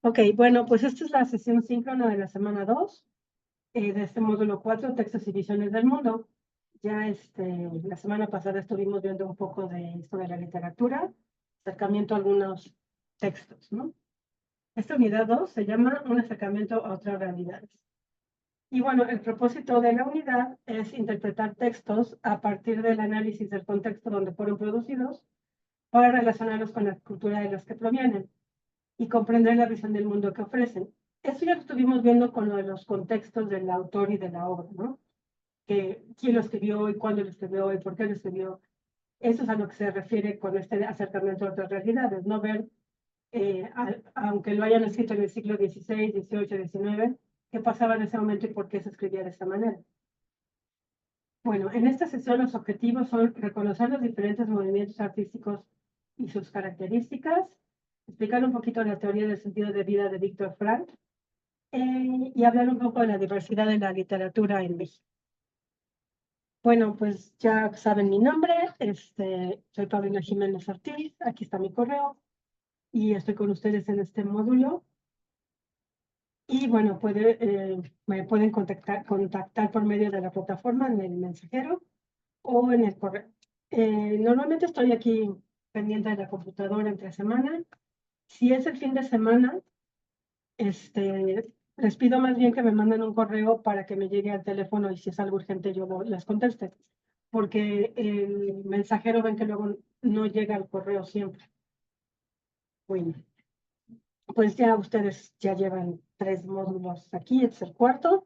Ok, bueno, pues esta es la sesión síncrona de la semana 2 de este módulo 4, Textos y Visiones del Mundo. Ya la semana pasada estuvimos viendo un poco de esto de la literatura, acercamiento a algunos textos, ¿no? Esta unidad 2 se llama Un acercamiento a otras realidades. Y bueno, el propósito de la unidad es interpretar textos a partir del análisis del contexto donde fueron producidos para relacionarlos con la cultura de las que provienen y comprender la visión del mundo que ofrecen. Eso ya lo estuvimos viendo con lo de los contextos del autor y de la obra, ¿no? Que quién lo escribió y cuándo lo escribió y por qué lo escribió. Eso es a lo que se refiere con este acercamiento a otras realidades, no ver, aunque lo hayan escrito en el siglo XVI, XVIII, XIX, qué pasaba en ese momento y por qué se escribía de esta manera. Bueno, en esta sesión los objetivos son reconocer los diferentes movimientos artísticos y sus características, explicar un poquito la teoría del sentido de vida de Víctor Frank y hablar un poco de la diversidad de la literatura en México. Bueno, pues ya saben mi nombre, soy Paulina Jiménez Ortiz, aquí está mi correo y estoy con ustedes en este módulo. Y bueno, me pueden contactar por medio de la plataforma en el mensajero o en el correo. Normalmente estoy aquí pendiente de la computadora entre semana. Si es el fin de semana, les pido más bien que me manden un correo para que me llegue al teléfono y si es algo urgente yo les conteste, porque el mensajero ven que luego no llega al correo siempre. Bueno, pues ya ustedes ya llevan 3 módulos aquí, este es el cuarto.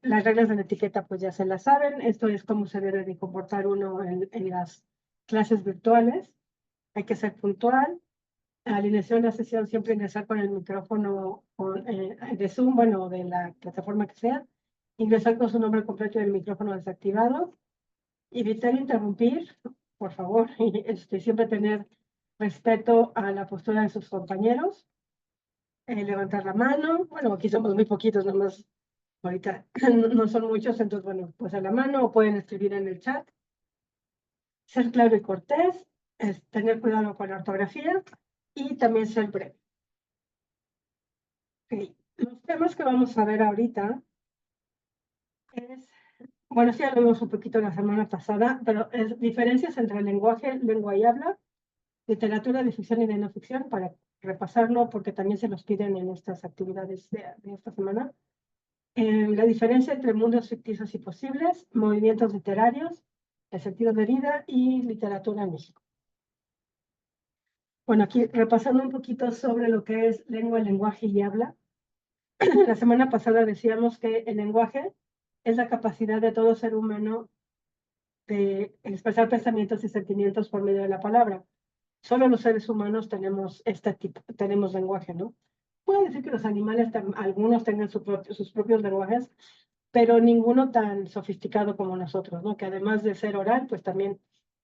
Las reglas de la etiqueta pues ya se las saben. Esto es cómo se debe de comportar uno en las clases virtuales. Hay que ser puntual. Al iniciar la sesión siempre ingresar con el micrófono de Zoom, bueno, de la plataforma que sea. Ingresar con su nombre completo y el micrófono desactivado. Evitar interrumpir, por favor, y siempre tener respeto a la postura de sus compañeros. Levantar la mano. Bueno, aquí somos muy poquitos, nomás ahorita no son muchos, entonces, bueno, pues a la mano o pueden escribir en el chat. Ser claro y cortés, tener cuidado con la ortografía y también ser breve. Okay. Los temas que vamos a ver ahorita es, bueno, sí ya lo vimos un poquito la semana pasada, pero es diferencias entre lenguaje, lengua y habla, literatura de ficción y de no ficción, para repasarlo porque también se los piden en estas actividades de esta semana. La diferencia entre mundos ficticios y posibles, movimientos literarios, el sentido de vida y literatura en México. Bueno, aquí repasando un poquito sobre lo que es lengua, lenguaje y habla. La semana pasada decíamos que el lenguaje es la capacidad de todo ser humano de expresar pensamientos y sentimientos por medio de la palabra. Solo los seres humanos tenemos tenemos lenguaje, ¿no? Puede decir que los animales, algunos tengan sus propios lenguajes, pero ninguno tan sofisticado como nosotros, ¿no? Que además de ser oral, pues también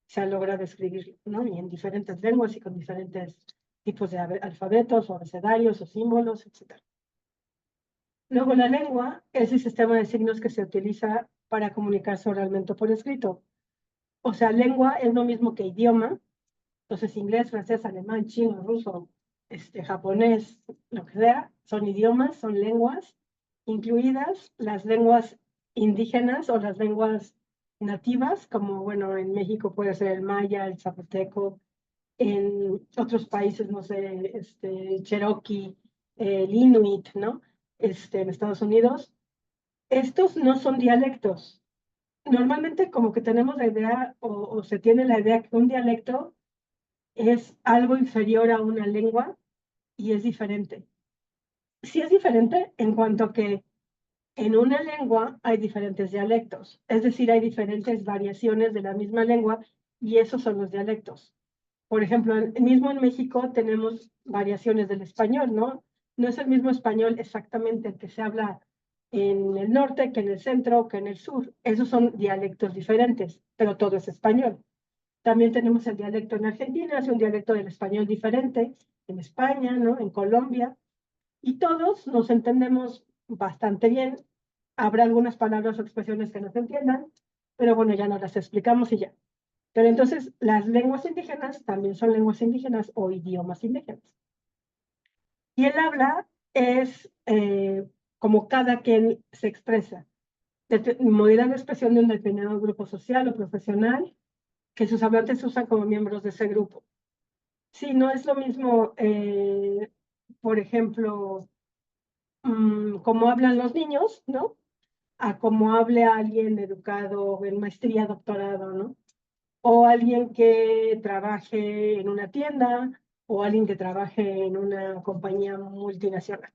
se ha logrado escribir, ¿no? Y en diferentes lenguas y con diferentes tipos de alfabetos o abecedarios o símbolos, etc. Luego la lengua es el sistema de signos que se utiliza para comunicarse oralmente o por escrito. O sea, lengua es lo mismo que idioma. Entonces, inglés, francés, alemán, chino, ruso, japonés, lo que sea, son idiomas, son lenguas, incluidas las lenguas indígenas o las lenguas nativas, como, bueno, en México puede ser el maya, el zapoteco, en otros países, no sé, Cherokee, el Inuit, ¿no? En Estados Unidos. Estos no son dialectos. Normalmente como que tenemos la idea o se tiene la idea que un dialecto es algo inferior a una lengua y es diferente. Sí es diferente en cuanto a que en una lengua hay diferentes dialectos, es decir, hay diferentes variaciones de la misma lengua y esos son los dialectos. Por ejemplo, mismo en México tenemos variaciones del español, ¿no? No es el mismo español exactamente el que se habla en el norte que en el centro que en el sur. Esos son dialectos diferentes, pero todo es español. También tenemos el dialecto en Argentina, es un dialecto del español diferente, en España, ¿no? En Colombia, y todos nos entendemos bastante bien. Habrá algunas palabras o expresiones que no se entiendan, pero bueno, ya no las explicamos y ya. Pero entonces, las lenguas indígenas también son lenguas indígenas o idiomas indígenas. Y el habla es como cada quien se expresa, modalidad de expresión de un determinado grupo social o profesional que sus hablantes usan como miembros de ese grupo. Sí, no es lo mismo, por ejemplo, como hablan los niños, ¿no? A como hable alguien educado en maestría, doctorado, ¿no? O alguien que trabaje en una tienda o alguien que trabaje en una compañía multinacional.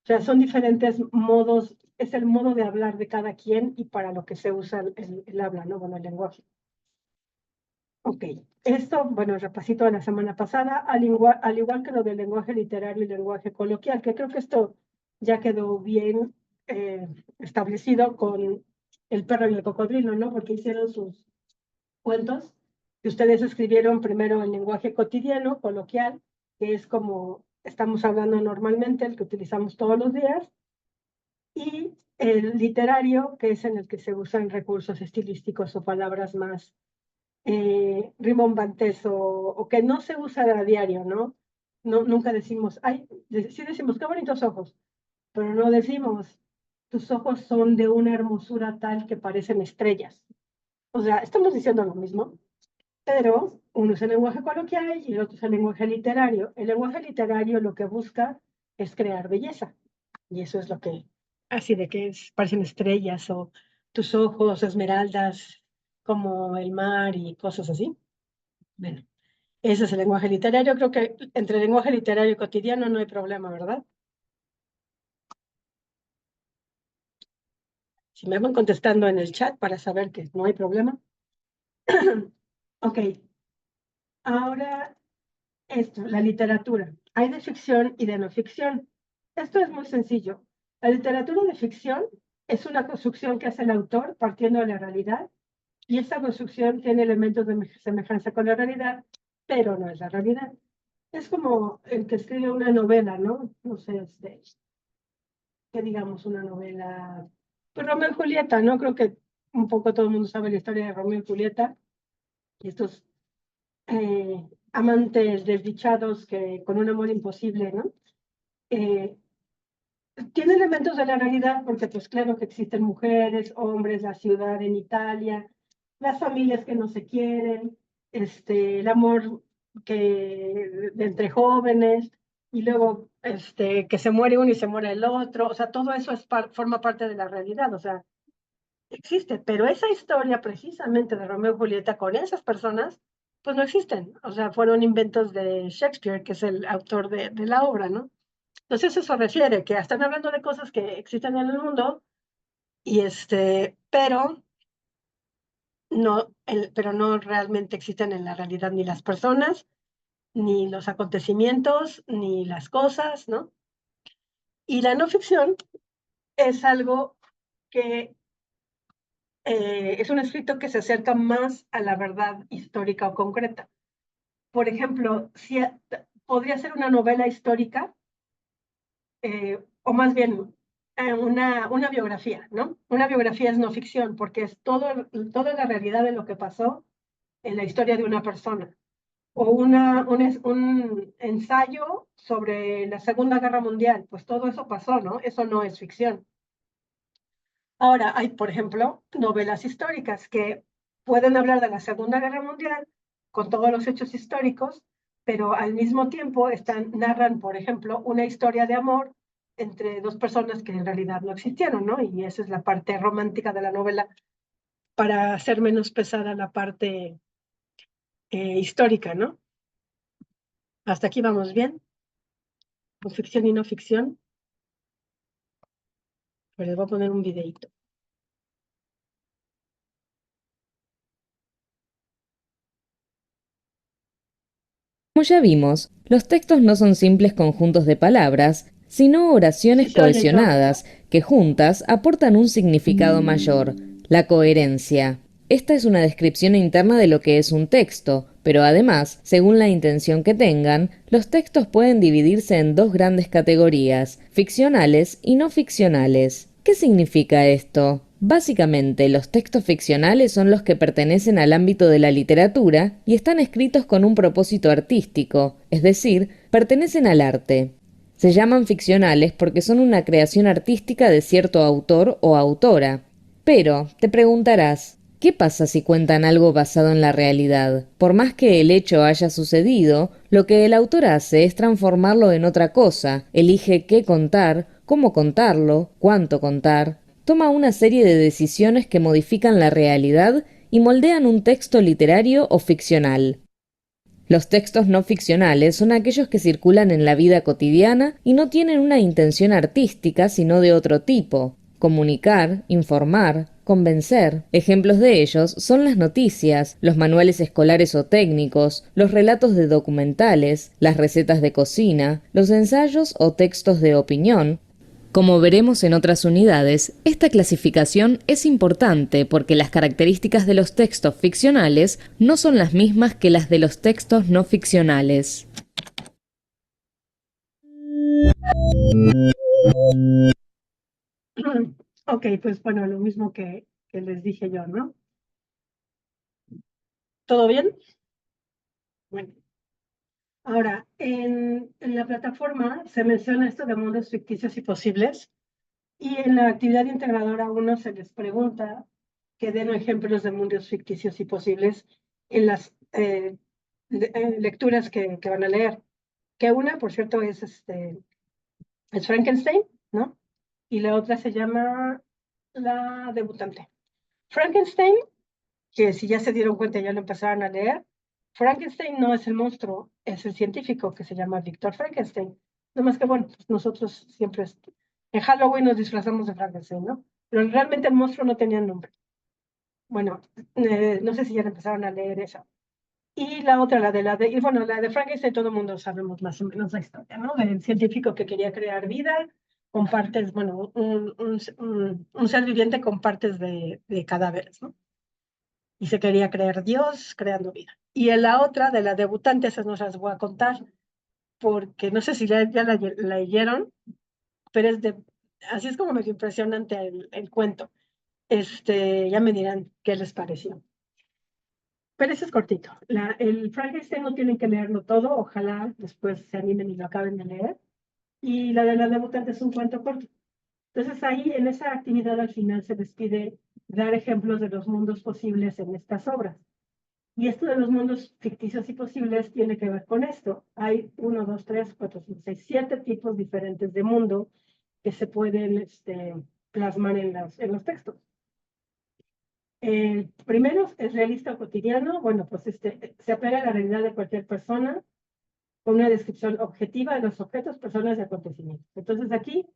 O sea, son diferentes modos, es el modo de hablar de cada quien y para lo que se usa el habla, ¿no? Bueno, el lenguaje. Ok, esto, bueno, repasito de la semana pasada, al igual que lo del lenguaje literario y lenguaje coloquial, que creo que esto ya quedó bien establecido con el perro y el cocodrilo, ¿no? Porque hicieron sus cuentos que ustedes escribieron primero en lenguaje cotidiano, coloquial, que es como estamos hablando normalmente, el que utilizamos todos los días, y el literario, que es en el que se usan recursos estilísticos o palabras más rimbombantes o que no se usa a diario, ¿no? No, nunca decimos, ay, sí decimos, qué bonitos ojos, pero no decimos, tus ojos son de una hermosura tal que parecen estrellas. O sea, estamos diciendo lo mismo, pero uno es el lenguaje coloquial y el otro es el lenguaje literario. El lenguaje literario lo que busca es crear belleza, y eso es lo que, así de que parecen estrellas o tus ojos, esmeraldas, como el mar y cosas así. Bueno, ese es el lenguaje literario. Creo que entre lenguaje literario y cotidiano no hay problema, ¿verdad? Si me van contestando en el chat para saber que no hay problema. Ok, ahora esto, la literatura. Hay de ficción y de no ficción. Esto es muy sencillo. La literatura de ficción es una construcción que hace el autor partiendo de la realidad y esta construcción tiene elementos de semejanza con la realidad, pero no es la realidad. Es como el que escribe una novela, ¿no? No sé, que digamos una novela, pues Romeo y Julieta, ¿no? Creo que un poco todo el mundo sabe la historia de Romeo y Julieta y estos amantes desdichados que con un amor imposible, ¿no? Eh, Tiene elementos de la realidad porque pues claro que existen mujeres, hombres, la ciudad en Italia, las familias que no se quieren, el amor de entre jóvenes y luego que se muere uno y se muere el otro, o sea, todo eso forma parte de la realidad, o sea, existe, pero esa historia precisamente de Romeo y Julieta con esas personas, pues no existen, o sea, fueron inventos de Shakespeare, que es el autor de la obra, ¿no? Entonces eso refiere que están hablando de cosas que existen en el mundo y pero no realmente existen en la realidad ni las personas, ni los acontecimientos, ni las cosas, ¿no? Y la no ficción es algo que es un escrito que se acerca más a la verdad histórica o concreta. Por ejemplo, podría ser una novela histórica o más bien una biografía, ¿no? Una biografía es no ficción porque es toda la realidad de lo que pasó en la historia de una persona. O un ensayo sobre la Segunda Guerra Mundial, pues todo eso pasó, ¿no? Eso no es ficción. Ahora hay, por ejemplo, novelas históricas que pueden hablar de la Segunda Guerra Mundial con todos los hechos históricos, pero al mismo tiempo narran, por ejemplo, una historia de amor entre dos personas que en realidad no existieron, ¿no? Y esa es la parte romántica de la novela para hacer menos pesada la parte histórica, ¿no? Hasta aquí vamos bien, con ficción y no ficción. Pero les voy a poner un videito. Como ya vimos, los textos no son simples conjuntos de palabras, sino oraciones Sí se oye y todo, ¿verdad? cohesionadas que juntas aportan un significado mayor, la coherencia. Esta es una descripción interna de lo que es un texto, pero además, según la intención que tengan, los textos pueden dividirse en dos grandes categorías, ficcionales y no ficcionales. ¿Qué significa esto? Básicamente, los textos ficcionales son los que pertenecen al ámbito de la literatura y están escritos con un propósito artístico, es decir, pertenecen al arte. Se llaman ficcionales porque son una creación artística de cierto autor o autora. Pero, te preguntarás, ¿qué pasa si cuentan algo basado en la realidad? Por más que el hecho haya sucedido, lo que el autor hace es transformarlo en otra cosa, elige qué contar, cómo contarlo, cuánto contar, toma una serie de decisiones que modifican la realidad y moldean un texto literario o ficcional. Los textos no ficcionales son aquellos que circulan en la vida cotidiana y no tienen una intención artística sino de otro tipo: comunicar, informar, convencer. Ejemplos de ellos son las noticias, los manuales escolares o técnicos, los relatos de documentales, las recetas de cocina, los ensayos o textos de opinión. Como veremos en otras unidades, esta clasificación es importante porque las características de los textos ficcionales no son las mismas que las de los textos no ficcionales. Ok, pues bueno, lo mismo que les dije yo, ¿no? ¿Todo bien? Bueno, ahora, en la plataforma se menciona esto de mundos ficticios y posibles, y en la actividad integradora 1 se les pregunta que den ejemplos de mundos ficticios y posibles en las lecturas que van a leer. Que una, por cierto, es Frankenstein, ¿no? Y la otra se llama La debutante. Frankenstein, que si ya se dieron cuenta, ya lo empezaron a leer. Frankenstein no es el monstruo, es el científico que se llama Víctor Frankenstein. No más que, bueno, pues nosotros siempre en Halloween nos disfrazamos de Frankenstein, ¿no? Pero realmente el monstruo no tenía nombre. Bueno, no sé si ya empezaron a leer eso. Y la otra, y bueno, la de Frankenstein, todo el mundo sabemos más o menos la historia, ¿no? Del científico que quería crear vida con partes, bueno, un ser viviente con partes de cadáveres, ¿no? Y se quería creer Dios creando vida. Y en la otra, de la debutante, esas no se las voy a contar, porque no sé si ya la leyeron, pero así es como medio impresionante el cuento. Ya me dirán qué les pareció. Pero ese es cortito. El Frankenstein no tienen que leerlo todo, ojalá después se animen y lo acaben de leer. Y la de la debutante es un cuento corto. Entonces ahí en esa actividad al final se les pide dar ejemplos de los mundos posibles en estas obras. Y esto de los mundos ficticios y posibles tiene que ver con esto. Hay 7 tipos diferentes de mundo que se pueden plasmar en los textos. Primero es realista o cotidiano. Bueno, pues se apega a la realidad de cualquier persona con una descripción objetiva de los objetos, personas y acontecimientos. Entonces aquí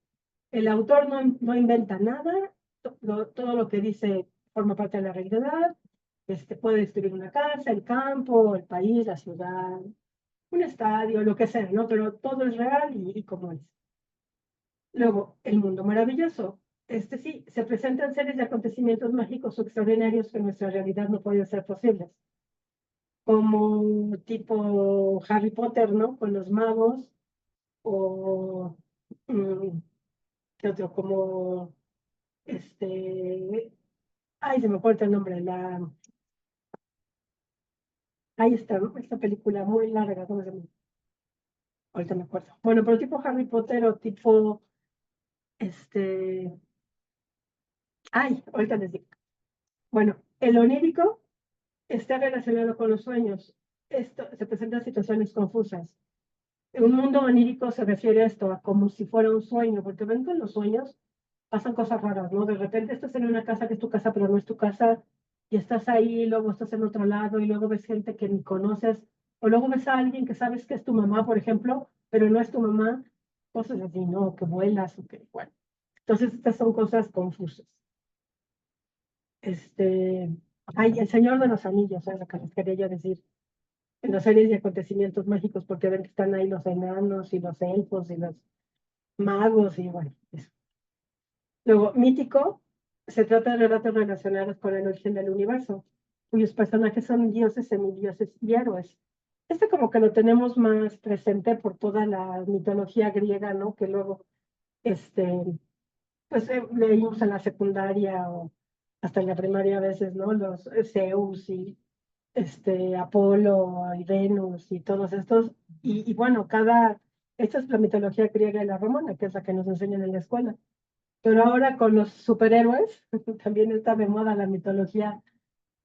el autor no inventa nada, todo lo que dice forma parte de la realidad. Puede describir una casa, el campo, el país, la ciudad, un estadio, lo que sea, ¿no? Pero todo es real y como es. Luego, el mundo maravilloso. Sí, se presentan series de acontecimientos mágicos o extraordinarios que en nuestra realidad no pueden ser posibles, como tipo Harry Potter, ¿no? Con los magos, o mm, ¿qué otro? Como ay, se me acuerda el nombre, ahí está, ¿no? Esta película muy larga, ¿cómo se llama? Ahorita me acuerdo. Bueno, pero tipo Harry Potter o tipo, este, ay, ahorita les digo. Bueno, el onírico está relacionado con los sueños. Esto se presentan situaciones confusas. Un mundo onírico se refiere a esto, a como si fuera un sueño, porque ven que en los sueños pasan cosas raras, ¿no? De repente estás en una casa que es tu casa, pero no es tu casa, y estás ahí, y luego estás en otro lado, y luego ves gente que ni conoces, o luego ves a alguien que sabes que es tu mamá, por ejemplo, pero no es tu mamá, cosas así, ¿no? Que vuelas, o que, bueno. Entonces, estas son cosas confusas. Este, Ay, el Señor de los Anillos, es lo que les quería yo decir, en las series de acontecimientos mágicos, porque ven que están ahí los enanos, y los elfos, y los magos, y bueno, eso. Luego, mítico, se trata de relatos relacionados con el origen del universo, cuyos personajes son dioses, semidioses y héroes. Como que lo tenemos más presente por toda la mitología griega, ¿no? Que luego, este, pues leímos en la secundaria o hasta en la primaria a veces, ¿no? Los Zeus y Apolo y Venus y todos estos. Y bueno, cada Esta es la mitología griega y la romana, que es la que nos enseñan en la escuela. Pero ahora con los superhéroes, también está de moda la mitología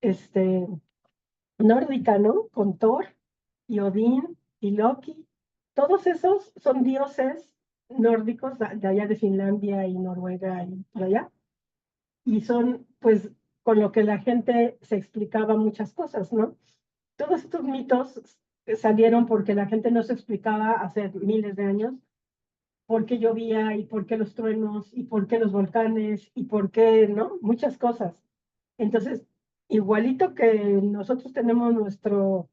este, nórdica, ¿no? Con Thor y Odín y Loki. Todos esos son dioses nórdicos de allá de Finlandia y Noruega y por allá. Y son, pues, con lo que la gente se explicaba muchas cosas, ¿no? Todos estos mitos salieron porque la gente no se explicaba hace miles de años por qué llovía y por qué los truenos y por qué los volcanes y por qué, ¿no? Muchas cosas. Entonces, igualito que nosotros tenemos nuestro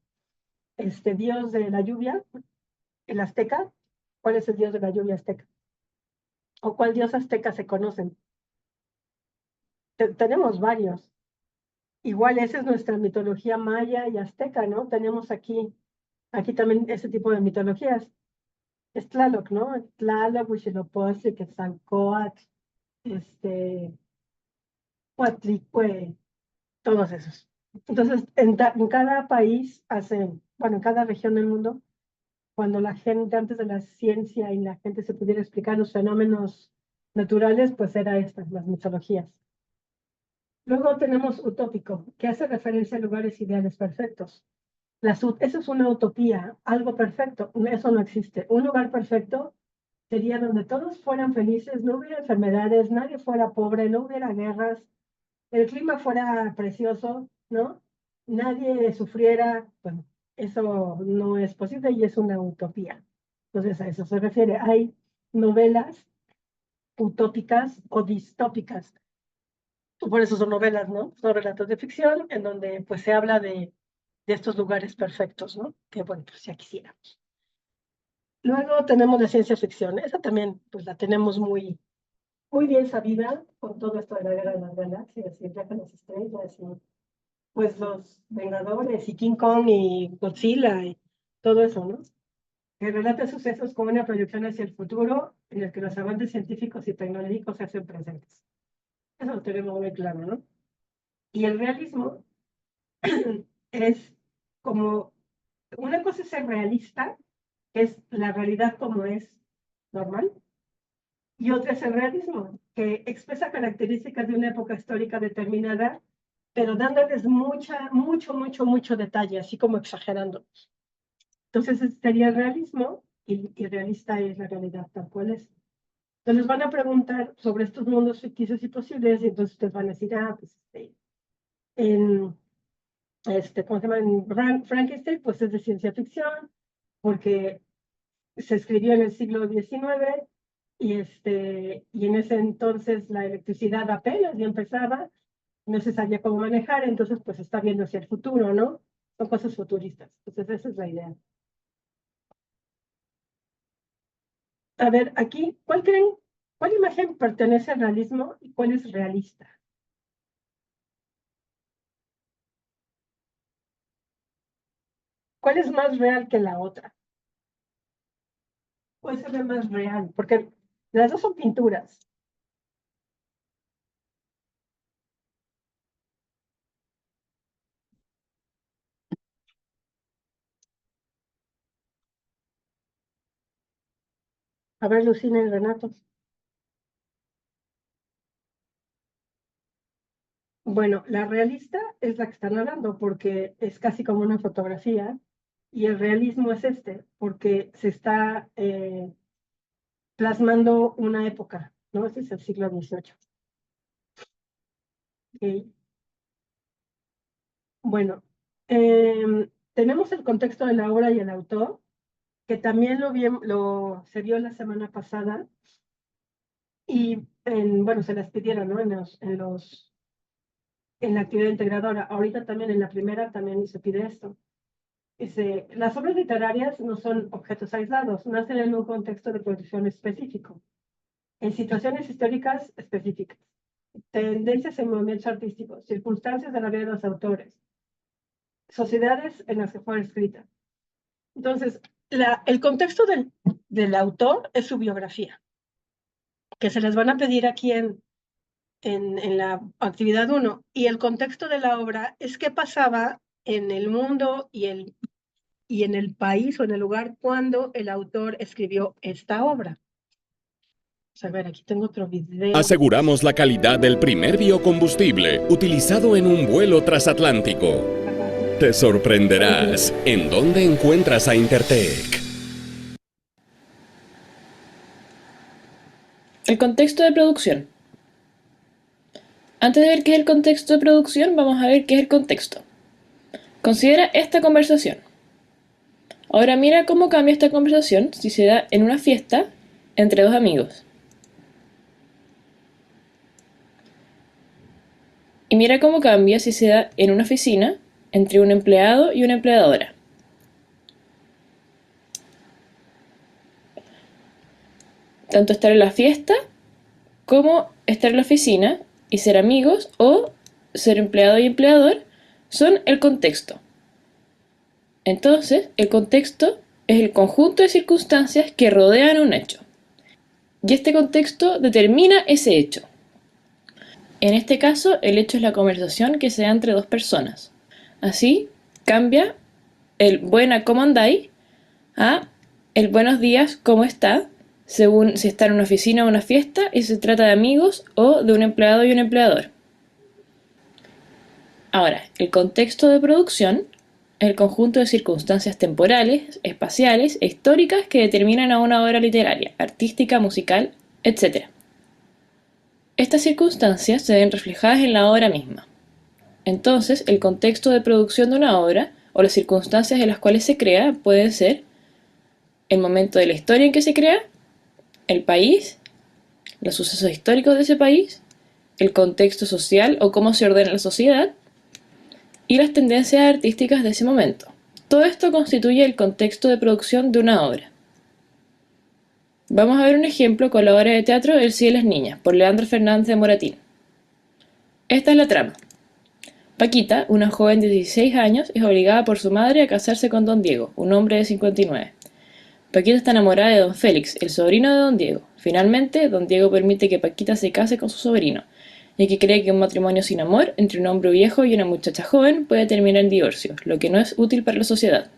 dios de la lluvia, el azteca, ¿cuál es el dios de la lluvia azteca? ¿O cuál dios azteca se conocen? Tenemos varios. Igual esa es nuestra mitología maya y azteca, ¿no? Tenemos aquí también ese tipo de mitologías. Es Tlaloc, ¿no? Tlaloc, Huitzilopochtli, Quetzalcóatl, este, Coatlicue, todos esos. Entonces, en cada país hacen, bueno, en cada región del mundo, cuando la gente, antes de la ciencia y la gente se pudiera explicar los fenómenos naturales, pues era estas, las mitologías. Luego tenemos utópico, que hace referencia a lugares ideales perfectos. Eso es una utopía, algo perfecto, eso no existe. Un lugar perfecto sería donde todos fueran felices, no hubiera enfermedades, nadie fuera pobre, no hubiera guerras, el clima fuera precioso, ¿no? Nadie sufriera, bueno, eso no es posible y es una utopía. Entonces a eso se refiere. Hay novelas utópicas o distópicas. Por eso son novelas, ¿no? Son relatos de ficción en donde pues se habla de estos lugares perfectos, ¿no? Que bueno, pues ya quisiéramos. Luego tenemos la ciencia ficción. Esa también pues la tenemos muy bien sabida con todo esto de la guerra de las galaxias y el viaje a las estrellas y pues los Vengadores y King Kong y Godzilla y todo eso, ¿no? Que relata sucesos con una proyección hacia el futuro en el que los avances científicos y tecnológicos se hacen presentes. Eso lo tenemos muy claro, ¿no? Y el realismo es como, una cosa es ser realista, que es la realidad como es normal, y otra es el realismo, que expresa características de una época histórica determinada, pero dándoles mucho detalle, así como exagerando. Entonces, ese sería el realismo y realista es la realidad tal cual es. Entonces, van a preguntar sobre estos mundos ficticios y posibles, y entonces ustedes van a decir, pues, en, ¿cómo se llama? En Frankenstein, pues es de ciencia ficción, porque se escribió en el siglo XIX y en ese entonces la electricidad apenas ya empezaba, no se sabía cómo manejar, entonces pues está viendo hacia el futuro, ¿no? Son cosas futuristas. Entonces esa es la idea. A ver, aquí, cuál imagen pertenece al realismo y cuál es realista? ¿Cuál es más real que la otra? ¿Cuál se ve más real? Porque las dos son pinturas. A ver, Lucina y Renato. Bueno, la realista es la que están hablando porque es casi como una fotografía y el realismo es porque se está plasmando una época, ¿no? Este es el siglo XVIII. Ok. Bueno, tenemos el contexto de la obra y el autor, que también se vio la semana pasada y bueno, se las pidieron, ¿no? En la actividad integradora. Ahorita también en la primera también se pide esto. Las obras literarias no son objetos aislados, nacen en un contexto de producción específico, en situaciones históricas específicas, tendencias en movimientos artísticos, circunstancias de la vida de los autores, sociedades en las que fue escrita. Entonces, el contexto del autor es su biografía, que se les van a pedir aquí en la actividad 1, y el contexto de la obra es qué pasaba en el mundo y en el país o en el lugar cuando el autor escribió esta obra. A ver, aquí tengo otro video. Aseguramos la calidad del primer biocombustible utilizado en un vuelo transatlántico. Te sorprenderás en dónde encuentras a Intertek. El contexto de producción. Antes de ver qué es el contexto de producción, vamos a ver qué es el contexto. Considera esta conversación. Ahora mira cómo cambia esta conversación si se da en una fiesta entre dos amigos. Y mira cómo cambia si se da en una oficina entre un empleado y una empleadora. Tanto estar en la fiesta como estar en la oficina y ser amigos o ser empleado y empleador son el contexto. Entonces, el contexto es el conjunto de circunstancias que rodean un hecho. Y este contexto determina ese hecho. En este caso, el hecho es la conversación que se da entre dos personas. Así, cambia el buena, ¿cómo andáis? A el buenos días, ¿cómo está? Según si está en una oficina o una fiesta y se trata de amigos o de un empleado y un empleador. Ahora, el contexto de producción es el conjunto de circunstancias temporales, espaciales e históricas que determinan a una obra literaria, artística, musical, etc. Estas circunstancias se ven reflejadas en la obra misma. Entonces, el contexto de producción de una obra o las circunstancias en las cuales se crea pueden ser el momento de la historia en que se crea, el país, los sucesos históricos de ese país, el contexto social o cómo se ordena la sociedad y las tendencias artísticas de ese momento. Todo esto constituye el contexto de producción de una obra. Vamos a ver un ejemplo con la obra de teatro El sí de las niñas, por Leandro Fernández de Moratín. Esta es la trama. Paquita, una joven de 16 años, es obligada por su madre a casarse con don Diego, un hombre de 59. Paquita está enamorada de don Félix, el sobrino de don Diego. Finalmente, don Diego permite que Paquita se case con su sobrino, ya que cree que un matrimonio sin amor entre un hombre viejo y una muchacha joven puede terminar en divorcio, lo que no es útil para la sociedad.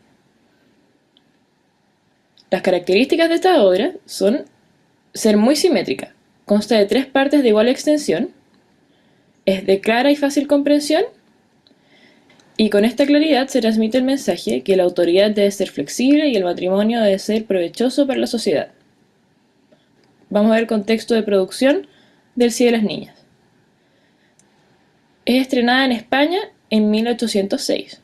Las características de esta obra son ser muy simétrica, consta de 3 partes de igual extensión, es de clara y fácil comprensión, y con esta claridad se transmite el mensaje que la autoridad debe ser flexible y el matrimonio debe ser provechoso para la sociedad. Vamos a ver el contexto de producción del Sí de las niñas. Es estrenada en España en 1806.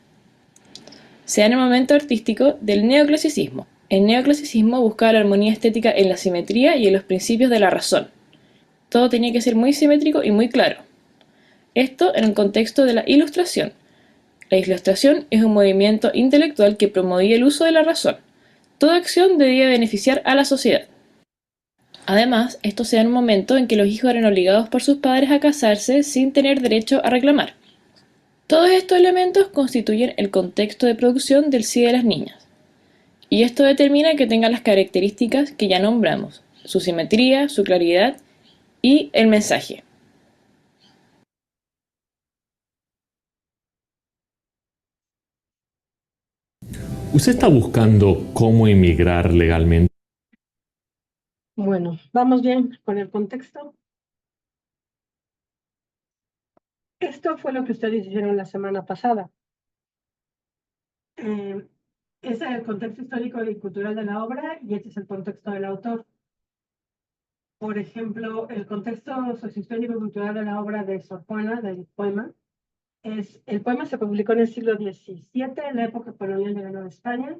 Se da en el momento artístico del neoclasicismo. El neoclasicismo buscaba la armonía estética en la simetría y en los principios de la razón. Todo tenía que ser muy simétrico y muy claro. Esto en el contexto de la Ilustración. La Ilustración es un movimiento intelectual que promovía el uso de la razón. Toda acción debía beneficiar a la sociedad. Además, esto se da en un momento en que los hijos eran obligados por sus padres a casarse sin tener derecho a reclamar. Todos estos elementos constituyen el contexto de producción del Sí de las niñas. Y esto determina que tenga las características que ya nombramos, su simetría, su claridad y el mensaje. ¿Usted está buscando cómo emigrar legalmente? Bueno, ¿vamos bien con el contexto? Esto fue lo que ustedes hicieron la semana pasada. Ese es el contexto histórico y cultural de la obra y este es el contexto del autor. Por ejemplo, el contexto sociohistórico y cultural de la obra de Sor Juana, del poema, el poema se publicó en el siglo XVII, en la época colonial de la Nueva España.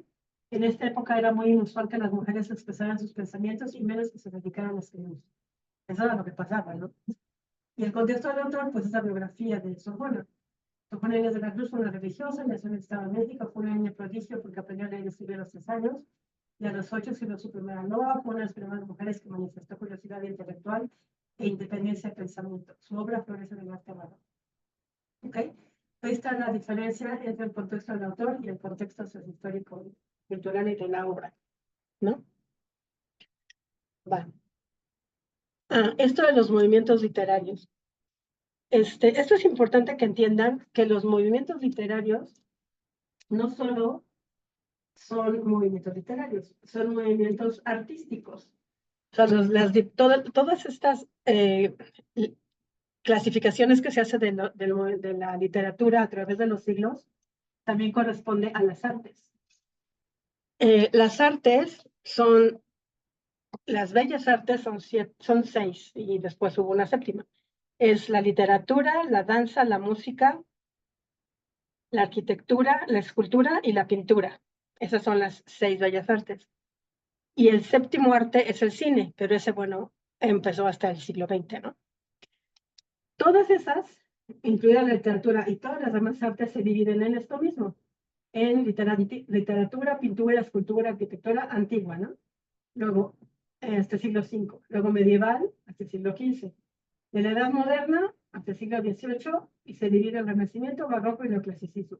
En esta época era muy inusual que las mujeres expresaran sus pensamientos y menos que se dedicaran a escribir. Eso era lo que pasaba, ¿no? Y el contexto del autor, pues es la biografía de Sor Juana. Sor Juana Inés de la Cruz fue una religiosa, nació en el Estado de México, fue una niña prodigio porque aprendió a leer y escribir a los 3 años, y a los 8 escribió su primera loa. Fue una de las primeras mujeres que manifestó curiosidad intelectual e independencia de pensamiento. Su obra florece en el arte barroco. ¿Ok? Ahí está la diferencia entre el contexto del autor y el contexto sociohistórico, cultural y de la obra, ¿no? Va. Esto de los movimientos literarios. Esto es importante que entiendan que los movimientos literarios no solo son movimientos literarios, son movimientos artísticos. O sea, todas estas clasificaciones que se hace de la literatura a través de los siglos también corresponde a las artes. Las artes son, las bellas artes son 6 y después hubo una séptima. Es la literatura, la danza, la música, la arquitectura, la escultura y la pintura. Esas son las 6 bellas artes. Y el séptimo arte es el cine, pero ese, bueno, empezó hasta el siglo XX, ¿no? Todas esas, incluida la literatura y todas las demás artes, se dividen en esto mismo, en literatura, pintura, escultura, arquitectura antigua, ¿no? Luego, hasta el siglo V. Luego medieval, hasta el siglo XV. De la Edad Moderna, hasta el siglo XVIII, y se divide en Renacimiento, Barroco y Neoclasicismo.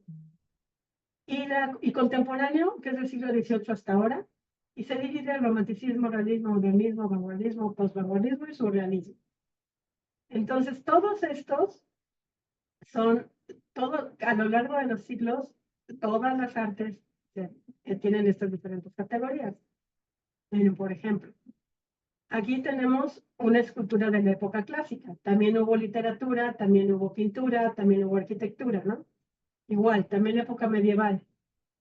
Y contemporáneo, que es del siglo XVIII hasta ahora, y se divide en romanticismo, realismo, modernismo, vanguardismo, posvanguardismo y surrealismo. Entonces, todos estos son, a lo largo de los siglos, todas las artes tienen estas diferentes categorías. Miren, por ejemplo, aquí tenemos una escultura de la época clásica. También hubo literatura, también hubo pintura, también hubo arquitectura, ¿no? Igual, también la época medieval.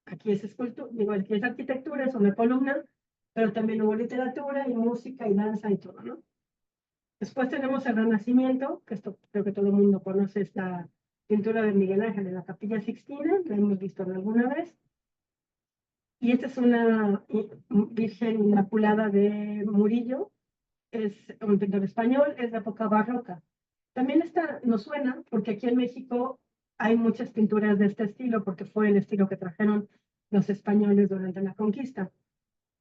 Aquí es escultura, igual aquí es arquitectura, es una columna, pero también hubo literatura y música y danza y todo, ¿no? Después tenemos el Renacimiento, que esto creo que todo el mundo conoce, esta pintura de Miguel Ángel en la Capilla Sixtina, la hemos visto alguna vez. Y esta es una Virgen Inmaculada de Murillo, es un pintor español, es de época barroca. También esta nos suena porque aquí en México hay muchas pinturas de este estilo, porque fue el estilo que trajeron los españoles durante la conquista.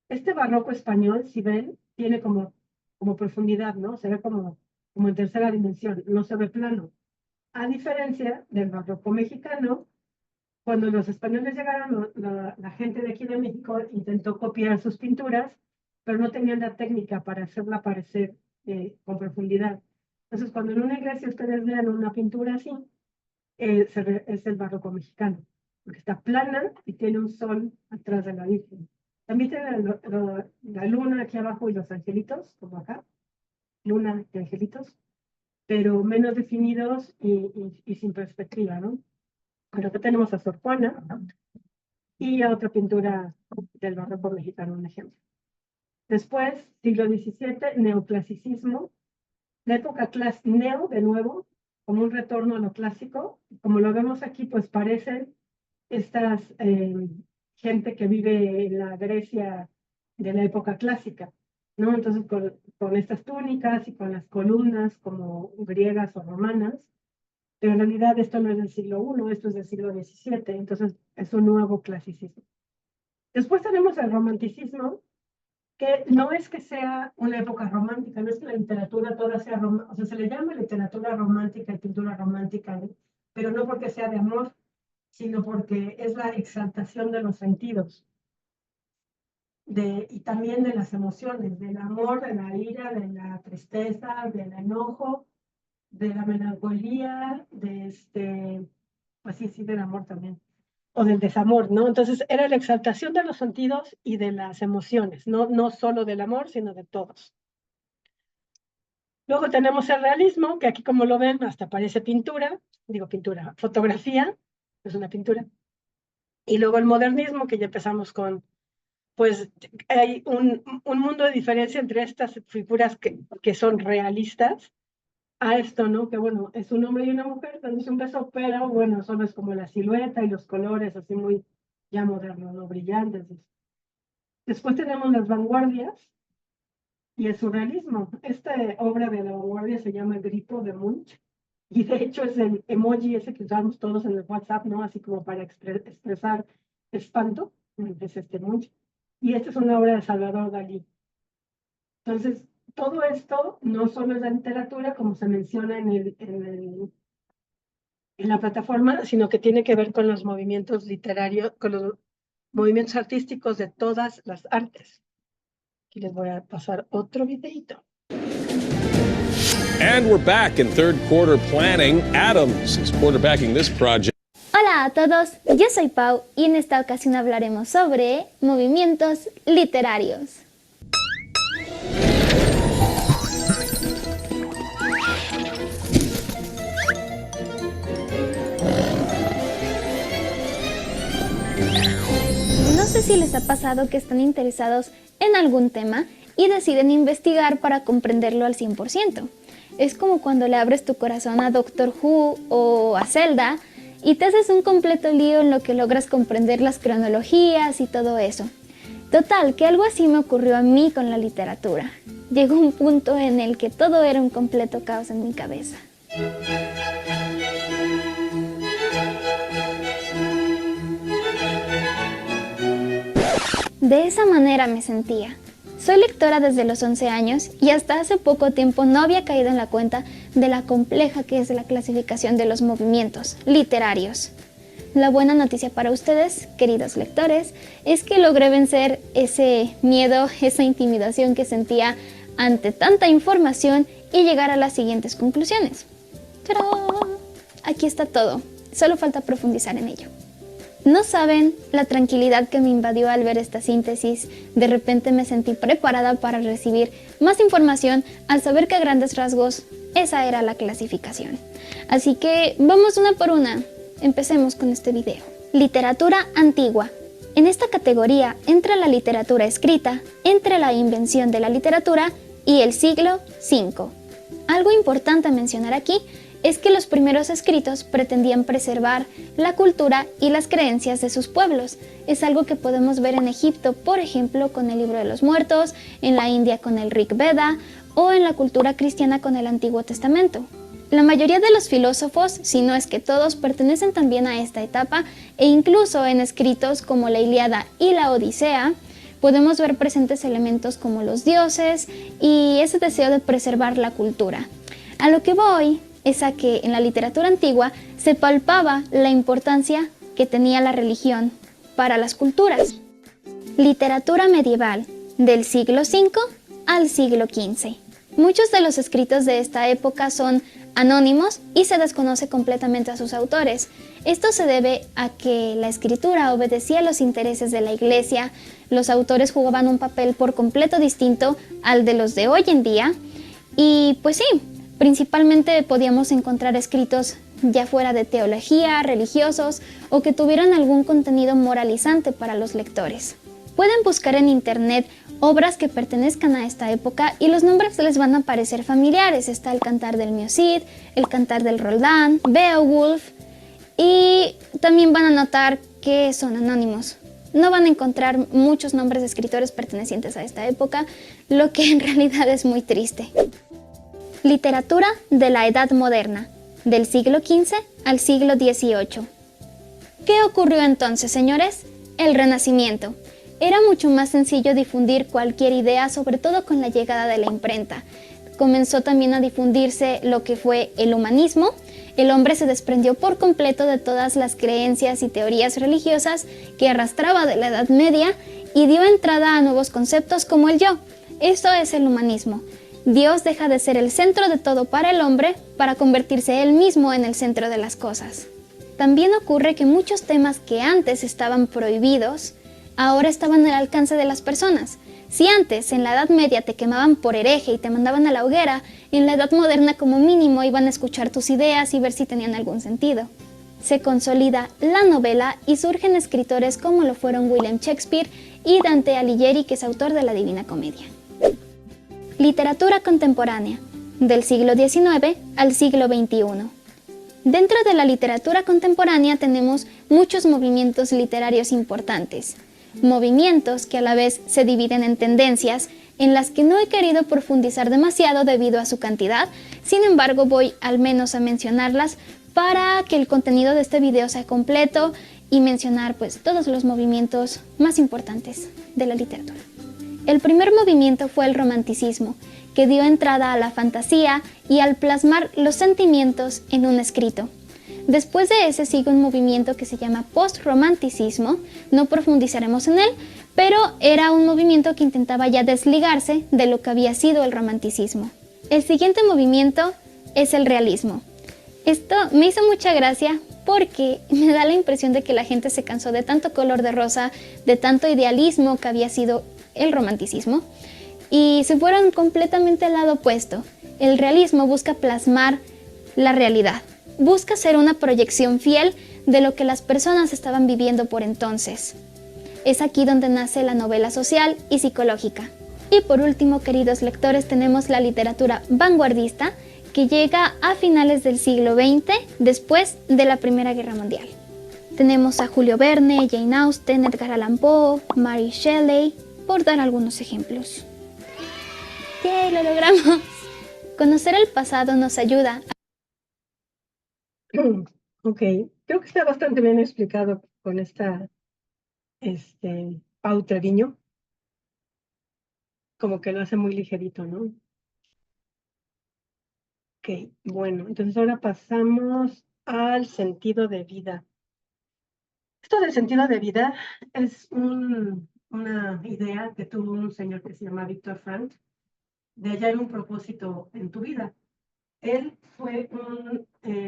Este barroco español, si ven, tiene como profundidad, ¿no? Se ve como en tercera dimensión, no se ve plano. A diferencia del barroco mexicano, cuando los españoles llegaron, la gente de aquí de México intentó copiar sus pinturas, pero no tenían la técnica para hacerla aparecer con profundidad. Entonces, cuando en una iglesia ustedes vean una pintura así, es el barroco mexicano, porque está plana y tiene un sol atrás de la Virgen. También tiene la luna aquí abajo y los angelitos, como acá, luna y angelitos, pero menos definidos y sin perspectiva, ¿no? Bueno, acá tenemos a Sor Juana y a otra pintura del barroco mexicano, un ejemplo. Después, siglo XVII, neoclasicismo. La época neo, de nuevo, como un retorno a lo clásico. Como lo vemos aquí, pues parecen estas gente que vive en la Grecia de la época clásica, ¿no? Entonces, con estas túnicas y con las columnas como griegas o romanas, pero en realidad esto no es del siglo I, esto es del siglo XVII, entonces es un nuevo clasicismo. Después tenemos el romanticismo, que no es que sea una época romántica, no es que la literatura toda sea romántica, o sea, se le llama literatura romántica y pintura romántica, ¿no? Pero no porque sea de amor, sino porque es la exaltación de los sentidos, y también de las emociones, del amor, de la ira, de la tristeza, del enojo, de la melancolía, pues sí, del amor también, o del desamor, ¿no? Entonces era la exaltación de los sentidos y de las emociones, no solo del amor, sino de todos. Luego tenemos el realismo, que aquí como lo ven, hasta parece fotografía, es una pintura. Y luego el modernismo, que ya empezamos con, pues hay un mundo de diferencia entre estas figuras que son realistas, a esto, ¿no? Que bueno, es un hombre y una mujer, dándose un beso, pero bueno, solo es como la silueta y los colores así muy ya modernos, ¿no? Brillantes. Después tenemos las vanguardias y el surrealismo. Esta obra de la vanguardia se llama El grito de Munch, y de hecho es el emoji ese que usamos todos en el WhatsApp, ¿no? Así como para expresar espanto, es este Munch. Y esta es una obra de Salvador Dalí. Entonces, todo esto no solo es la literatura, como se menciona en la plataforma, sino que tiene que ver con los movimientos literarios, con los movimientos artísticos de todas las artes. Aquí les voy a pasar otro videito. And we're back in third quarter planning. Adams is quarterbacking this project. Hola a todos, yo soy Pau y en esta ocasión hablaremos sobre movimientos literarios. No sé si les ha pasado que están interesados en algún tema y deciden investigar para comprenderlo al 100%. Es como cuando le abres tu corazón a Doctor Who o a Zelda y te haces un completo lío en lo que logras comprender las cronologías y todo eso. Total, que algo así me ocurrió a mí con la literatura. Llegó un punto en el que todo era un completo caos en mi cabeza. De esa manera me sentía. Soy lectora desde los 11 años y hasta hace poco tiempo no había caído en la cuenta de la compleja que es la clasificación de los movimientos literarios. La buena noticia para ustedes, queridos lectores, es que logré vencer ese miedo, esa intimidación que sentía ante tanta información y llegar a las siguientes conclusiones. ¡Tarán! Aquí está todo, solo falta profundizar en ello. No saben la tranquilidad que me invadió al ver esta síntesis. De repente me sentí preparada para recibir más información al saber que a grandes rasgos esa era la clasificación. Así que vamos una por una. Empecemos con este video. Literatura antigua. En esta categoría entra la literatura escrita entre la invención de la literatura y el siglo V. Algo importante a mencionar aquí es que los primeros escritos pretendían preservar la cultura y las creencias de sus pueblos. Es algo que podemos ver en Egipto, por ejemplo, con el Libro de los Muertos, en la India con el Rig Veda o en la cultura cristiana con el Antiguo Testamento. La mayoría de los filósofos, si no es que todos, pertenecen también a esta etapa e incluso en escritos como la Ilíada y la Odisea podemos ver presentes elementos como los dioses y ese deseo de preservar la cultura. A lo que voy es a que en la literatura antigua se palpaba la importancia que tenía la religión para las culturas. Literatura medieval, del siglo V al siglo XV. Muchos de los escritos de esta época son anónimos y se desconoce completamente a sus autores. Esto se debe a que la escritura obedecía a los intereses de la Iglesia, los autores jugaban un papel por completo distinto al de los de hoy en día y pues sí, principalmente podíamos encontrar escritos ya fuera de teología, religiosos o que tuvieran algún contenido moralizante para los lectores. Pueden buscar en internet obras que pertenezcan a esta época y los nombres les van a parecer familiares. Está el Cantar del Mio Cid, el Cantar del Roldán, Beowulf y también van a notar que son anónimos. No van a encontrar muchos nombres de escritores pertenecientes a esta época, lo que en realidad es muy triste. Literatura de la Edad Moderna, del siglo XV al siglo XVIII. ¿Qué ocurrió entonces, señores? El Renacimiento. Era mucho más sencillo difundir cualquier idea, sobre todo con la llegada de la imprenta. Comenzó también a difundirse lo que fue el humanismo. El hombre se desprendió por completo de todas las creencias y teorías religiosas que arrastraba de la Edad Media y dio entrada a nuevos conceptos como el yo. Esto es el humanismo. Dios deja de ser el centro de todo para el hombre para convertirse él mismo en el centro de las cosas. También ocurre que muchos temas que antes estaban prohibidos, ahora estaban al alcance de las personas. Si antes, en la Edad Media, te quemaban por hereje y te mandaban a la hoguera, en la Edad Moderna como mínimo iban a escuchar tus ideas y ver si tenían algún sentido. Se consolida la novela y surgen escritores como lo fueron William Shakespeare y Dante Alighieri, que es autor de la Divina Comedia. Literatura contemporánea, del siglo XIX al siglo XXI. Dentro de la literatura contemporánea tenemos muchos movimientos literarios importantes. Movimientos que a la vez se dividen en tendencias en las que no he querido profundizar demasiado debido a su cantidad, sin embargo voy al menos a mencionarlas para que el contenido de este video sea completo y mencionar pues todos los movimientos más importantes de la literatura. El primer movimiento fue el romanticismo, que dio entrada a la fantasía y al plasmar los sentimientos en un escrito. Después de ese sigue un movimiento que se llama post-romanticismo, no profundizaremos en él, pero era un movimiento que intentaba ya desligarse de lo que había sido el romanticismo. El siguiente movimiento es el realismo. Esto me hizo mucha gracia porque me da la impresión de que la gente se cansó de tanto color de rosa, de tanto idealismo que había sido el romanticismo, y se fueron completamente al lado opuesto. El realismo busca plasmar la realidad, busca ser una proyección fiel de lo que las personas estaban viviendo por entonces. Es aquí donde nace la novela social y psicológica. Y por último, queridos lectores, tenemos la literatura vanguardista, que llega a finales del siglo XX, después de la Primera Guerra Mundial. Tenemos a Julio Verne, Jane Austen, Edgar Allan Poe, Mary Shelley, por dar algunos ejemplos. ¡Yay! ¡Lo logramos! Conocer el pasado nos ayuda. Ok, creo que está bastante bien explicado con esta Pau Treviño. Como que lo hace muy ligerito, ¿no? Ok, bueno, entonces ahora pasamos al sentido de vida. Esto del sentido de vida es una idea que tuvo un señor que se llama Viktor Frankl, de hallar un propósito en tu vida. Él fue un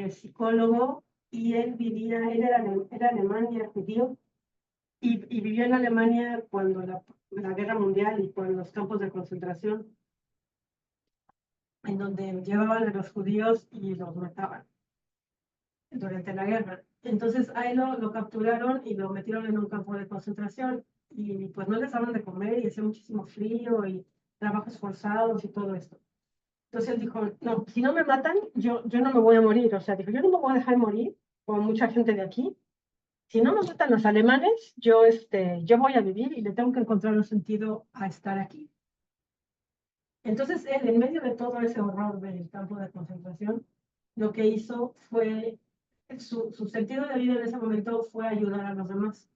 psicólogo y él era alemán y era judío, y vivió en Alemania cuando la guerra mundial y cuando los campos de concentración, en donde llevaban a los judíos y los mataban durante la guerra. Entonces a él lo capturaron y lo metieron en un campo de concentración, y pues no les daban de comer y hacía muchísimo frío y trabajos forzados y todo esto. Entonces él dijo, no, si no me matan, yo no me voy a morir. O sea, dijo, yo no me voy a dejar morir, como mucha gente de aquí. Si no me matan los alemanes, yo voy a vivir y le tengo que encontrar un sentido a estar aquí. Entonces él, en medio de todo ese horror del campo de concentración, lo que hizo fue, su sentido de vida en ese momento fue ayudar a los demás.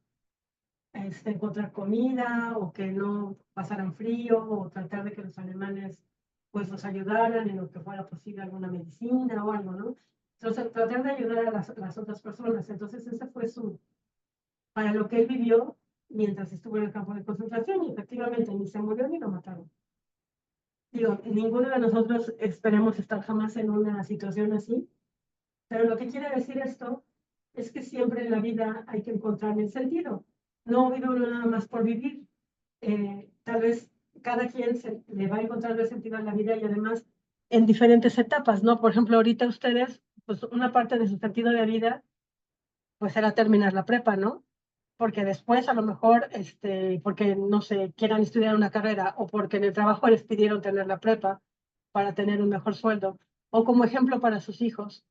Encontrar comida, o que no pasaran frío, o tratar de que los alemanes pues los ayudaran en lo que fuera posible, alguna medicina o algo, ¿no? Entonces, tratar de ayudar a las otras personas. Entonces, ese fue para lo que él vivió mientras estuvo en el campo de concentración, y efectivamente ni se murió ni lo mataron. Digo, ninguno de nosotros esperemos estar jamás en una situación así, pero lo que quiere decir esto es que siempre en la vida hay que encontrar el sentido. No vive uno nada más por vivir. Tal vez cada quien le va a encontrar el sentido en la vida, y además en diferentes etapas, ¿no? Por ejemplo, ahorita ustedes, pues una parte de su sentido de vida, pues era terminar la prepa, ¿no? Porque después a lo mejor, porque no sé, quieran estudiar una carrera, o porque en el trabajo les pidieron tener la prepa para tener un mejor sueldo, o como ejemplo para sus hijos.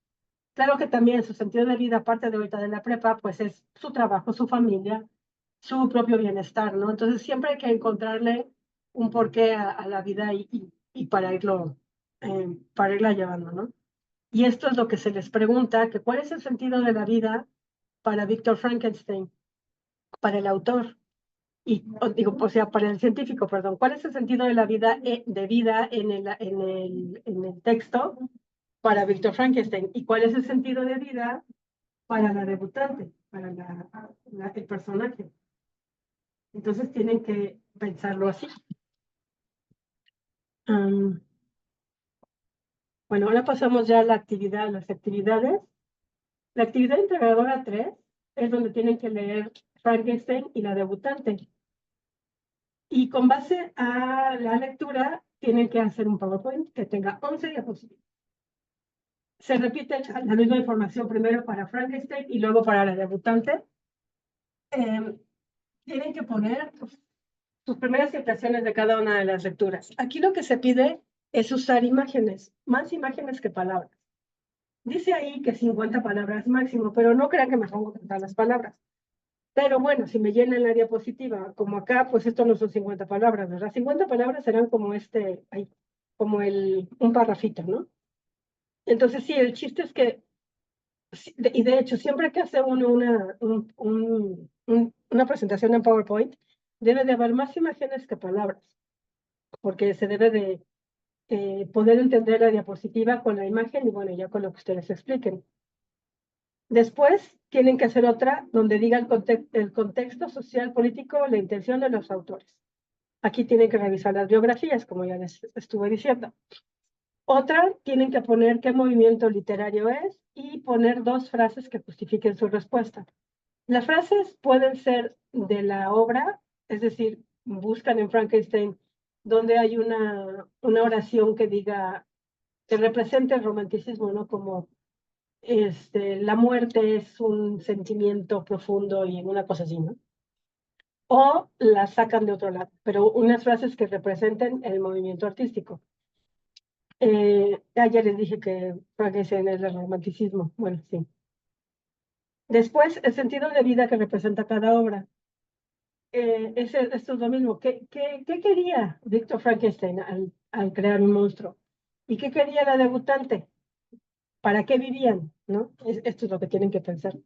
Claro que también su sentido de vida, aparte de ahorita de la prepa, pues es su trabajo, su familia, su propio bienestar, ¿no? Entonces siempre hay que encontrarle un porqué a la vida, y para irla llevando, ¿no? Y esto es lo que se les pregunta, que cuál es el sentido de la vida para Víctor Frankenstein, para el autor, o sea, para el científico, perdón. ¿Cuál es el sentido de la vida, en el texto para Víctor Frankenstein? ¿Y cuál es el sentido de vida para la debutante, para el personaje? Entonces tienen que pensarlo así. Bueno, ahora pasamos ya a las actividades. La actividad integradora 3 es donde tienen que leer Frankenstein y la debutante. Y con base a la lectura tienen que hacer un PowerPoint que tenga 11 diapositivas. Se repite la misma información primero para Frankenstein y luego para la debutante. Tienen que poner sus primeras impresiones de cada una de las lecturas. Aquí lo que se pide es usar imágenes, más imágenes que palabras. Dice ahí que 50 palabras máximo, pero no crean que me pongo a contar las palabras. Pero bueno, si me llenan la diapositiva, como acá, pues esto no son 50 palabras, ¿verdad? 50 palabras serán como un parrafito, ¿no? Entonces sí, el chiste es que, y de hecho, siempre que hace uno una presentación en PowerPoint, debe de haber más imágenes que palabras, porque se debe de poder entender la diapositiva con la imagen, y bueno, ya con lo que ustedes expliquen. Después tienen que hacer otra donde diga el contexto social, político, la intención de los autores. Aquí tienen que revisar las biografías, como ya les estuve diciendo. Otra, tienen que poner qué movimiento literario es y poner 2 frases que justifiquen su respuesta. Las frases pueden ser de la obra, es decir, buscan en Frankenstein donde hay una oración que diga, que represente el romanticismo, ¿no? Como la muerte es un sentimiento profundo y una cosa así, ¿no? O la sacan de otro lado, pero unas frases que representen el movimiento artístico. Ayer les dije que Frankenstein es el romanticismo, bueno, sí. Después, el sentido de vida que representa cada obra. Esto es lo mismo. ¿Qué quería Víctor Frankenstein al crear un monstruo? ¿Y qué quería la debutante? ¿Para qué vivían? ¿No? Esto es lo que tienen que pensar.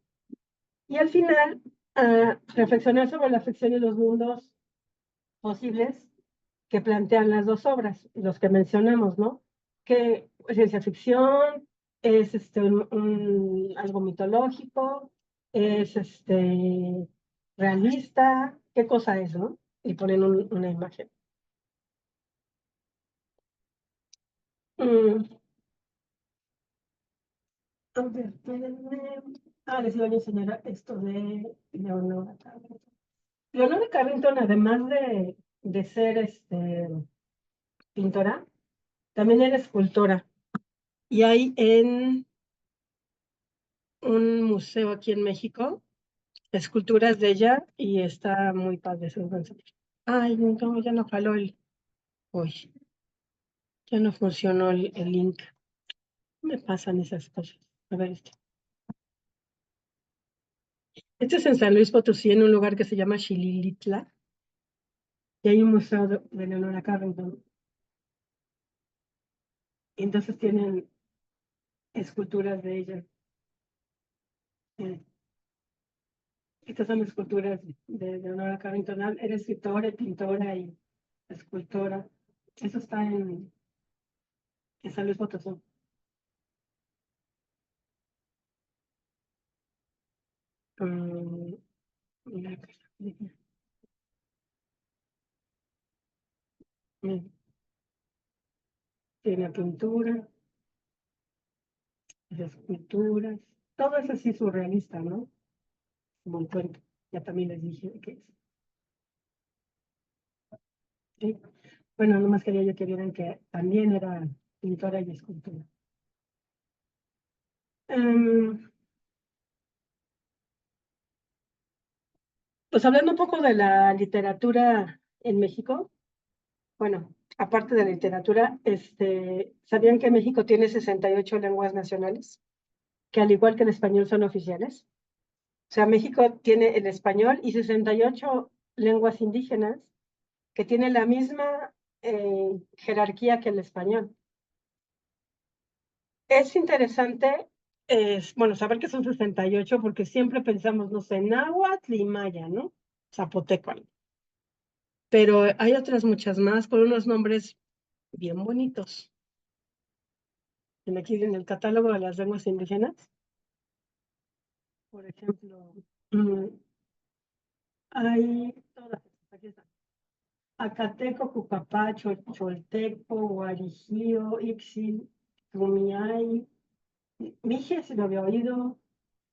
Y al final, reflexionar sobre la ficción y los mundos posibles que plantean las 2 obras, los que mencionamos, ¿no? Que ciencia ficción es algo mitológico, es realista, ¿qué cosa es, no? Y ponen una imagen. A ver, espérenme. Les iba a enseñar esto de Leonora Carrington. Leonora Carrington, además de ser pintora, también era escultora. Y hay en un museo aquí en México esculturas de ella y está muy padre. Ay, no, ya no jaló uy, ya no funcionó el link. Me pasan esas cosas. A ver, este es en San Luis Potosí, en un lugar que se llama Xililitla, y hay un museo de Leonora Carrington. Y entonces tienen esculturas de ella. Estas son esculturas de Leonora Carrington. Era escritora, pintora y escultora. Eso está en San Luis Potosí. Mira, tiene pintura, esculturas, todo es así surrealista, ¿no? Como un cuento. Ya también les dije que es. ¿Sí? Bueno, nomás quería yo que vieran que también era pintora y escultura. Pues hablando un poco de la literatura en México, bueno, aparte de la literatura, ¿sabían que México tiene 68 lenguas nacionales? Que al igual que el español son oficiales. O sea, México tiene el español y 68 lenguas indígenas que tienen la misma jerarquía que el español. Es interesante, bueno, saber que son 68 porque siempre pensamos, no sé, náhuatl y maya, ¿no? Zapoteco. Pero hay otras muchas más con unos nombres bien bonitos. Aquí en el catálogo de las lenguas indígenas, por ejemplo, hay todas, aquí están. Acateco, Cucapacho, Cholteco, Guarijío, Ixil, Rumiay, Mije, si lo había oído,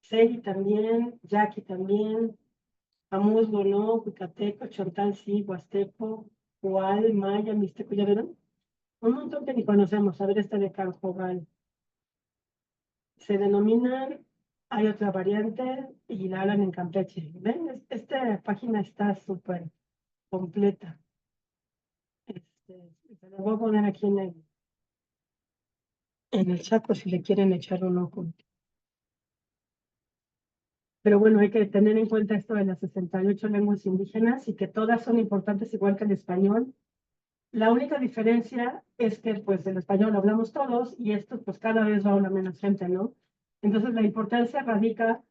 Seri también, Yaqui también, Amusgo, no, Cucateco, Chontal, sí, Huasteco, Hual, Maya, Mixteco, ¿ya vieron? Un montón que ni conocemos. A ver, esta de Canjogal. Se denominan, hay otra variante y la hablan en Campeche. ¿Ven? Esta página está súper completa. Se lo voy a poner aquí en el chat por si le quieren echar un ojo. Pero bueno, hay que tener en cuenta esto de las 68 lenguas indígenas y que todas son importantes igual que el español. La única diferencia es que pues el español lo hablamos todos y esto pues cada vez va a hablar menos gente, ¿no? Entonces la importancia radica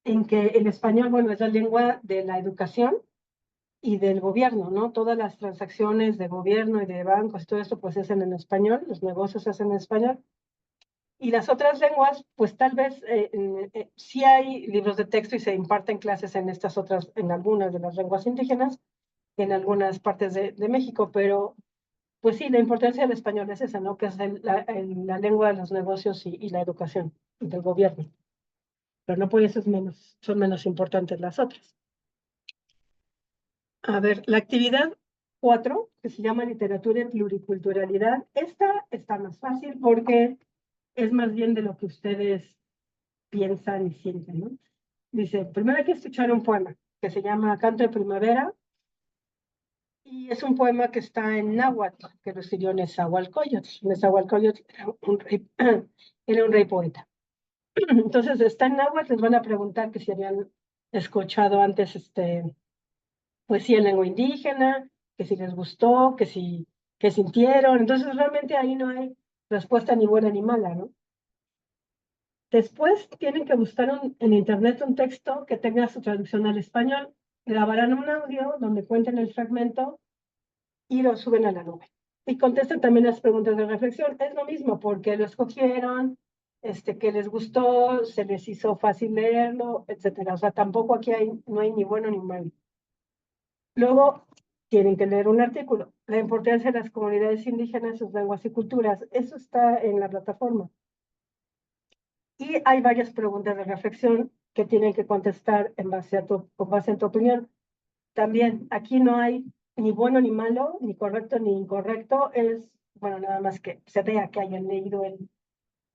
en que el español, bueno, es la lengua de la educación y del gobierno, ¿no? Todas las transacciones de gobierno y de bancos, todo esto pues se hacen en español, los negocios se hacen en español. Y las otras lenguas, pues tal vez sí hay libros de texto y se imparten clases en estas otras, en algunas de las lenguas indígenas, en algunas partes de México, pero pues sí, la importancia del español es esa, ¿no? Que es la lengua de los negocios y la educación del gobierno. Pero no por eso son menos importantes las otras. A ver, la actividad 4, que se llama literatura y pluriculturalidad, esta está más fácil porque es más bien de lo que ustedes piensan y sienten, ¿no? Dice, primero hay que escuchar un poema que se llama Canto de Primavera, y es un poema que está en náhuatl, que lo escribió Nezahualcóyotl. Nezahualcóyotl era un rey poeta. Entonces está en náhuatl, les van a preguntar que si habían escuchado antes poesía en lengua indígena, que si les gustó, que sintieron. Entonces realmente ahí no hay respuesta ni buena ni mala, ¿no? Después tienen que buscar en internet un texto que tenga su traducción al español, grabarán un audio donde cuenten el fragmento y lo suben a la nube. Y contestan también las preguntas de reflexión. Es lo mismo, porque lo escogieron, que les gustó, se les hizo fácil leerlo, etcétera. O sea, tampoco aquí no hay ni bueno ni malo. Luego tienen que leer un artículo. La importancia de las comunidades indígenas, sus lenguas y culturas. Eso está en la plataforma. Y hay varias preguntas de reflexión que tienen que contestar con base en tu opinión. También aquí no hay ni bueno ni malo, ni correcto ni incorrecto. Es, bueno, nada más que se vea que hayan leído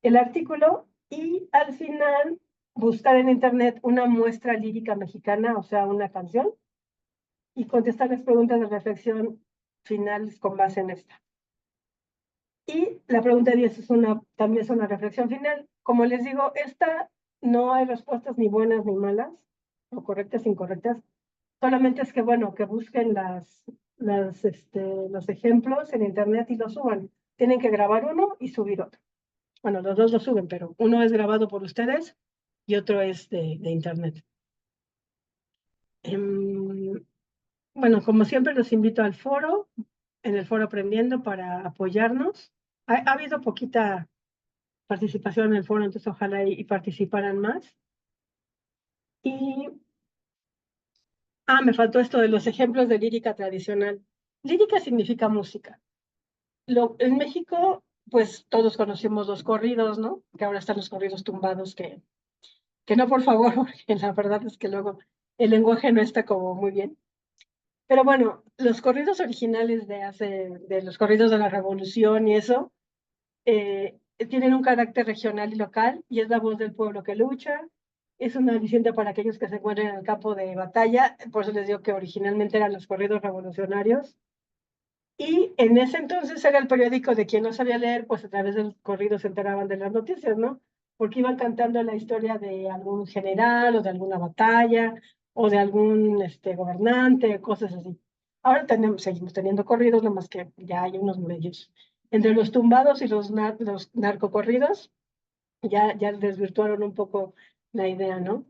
el artículo. Y al final buscar en internet una muestra lírica mexicana, o sea, una canción, y contestar las preguntas de reflexión finales con base en esta. Y la pregunta 10 también es una reflexión final. Como les digo, esta no hay respuestas ni buenas ni malas, o correctas, incorrectas. Solamente es que, bueno, que busquen los ejemplos en internet y los suban. Tienen que grabar uno y subir otro. Bueno, los dos lo suben, pero uno es grabado por ustedes y otro es de internet. Bueno, como siempre, los invito al foro, en el foro Aprendiendo, para apoyarnos. Ha habido poquita participación en el foro, entonces ojalá y participaran más. Me faltó esto de los ejemplos de lírica tradicional. Lírica significa música. En México, pues todos conocemos los corridos, ¿no? Que ahora están los corridos tumbados, que no, por favor, porque la verdad es que luego el lenguaje no está como muy bien. Pero bueno, los corridos originales de los corridos de la Revolución y eso, tienen un carácter regional y local, y es la voz del pueblo que lucha. Es una aliciente para aquellos que se encuentran en el campo de batalla. Por eso les digo que originalmente eran los corridos revolucionarios. Y en ese entonces era el periódico de quien no sabía leer, pues a través del corrido se enteraban de las noticias, ¿no? Porque iban cantando la historia de algún general o de alguna batalla o de algún gobernante, cosas así. Ahora seguimos teniendo corridos, nomás que ya hay unos medios. Entre los tumbados y los narcocorridos, ya desvirtuaron un poco la idea, ¿no?